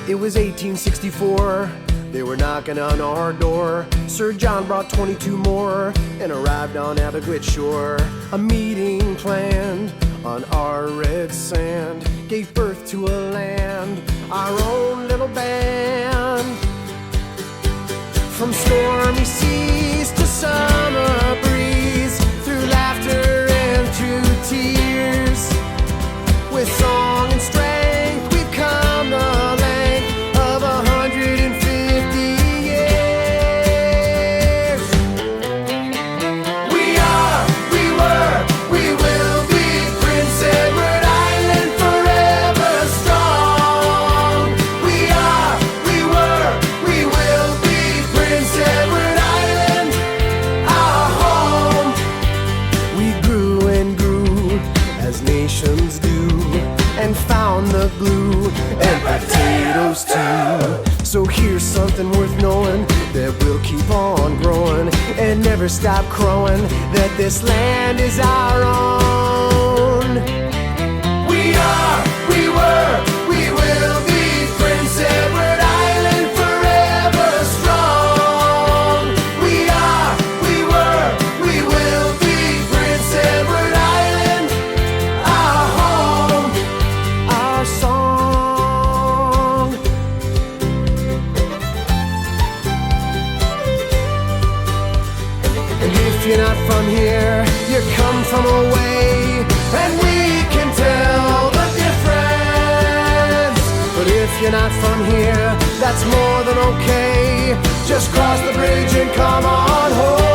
It was 1864, they were knocking on our door. Sir John brought 22 more and arrived on Abergwit shore. A meeting planned on our red sand gave birth to a land, our own little band. From stormy seas to summer breeze, through laughter and through tears, with song and strength we've come the length of 150 years. We are, we were, we will be Prince Edward Island forever strong. We are, we were, we will be Prince Edward Island, our home. We grew and grew as nations do, and found the glue and potatoes too. So here's something worth knowing, that we'll keep on growing and never stop crowing, that this land is our own. We are, we were, we will be Prince Edward Island forever strong. We are, we were, we will be Prince Edward Island, our home, our song. And if you're not from here, you come from away, and we can tell the difference. But if you're not from here, that's more than okay. Just cross the bridge and come on home.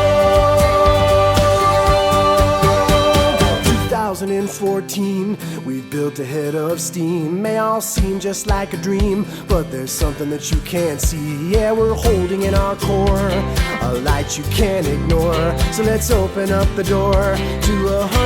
2014, we've built a head of steam. May all seem just like a dream, but there's something that you can't see. Yeah, we're holding in our core a light you can't ignore. So let's open up the door to 100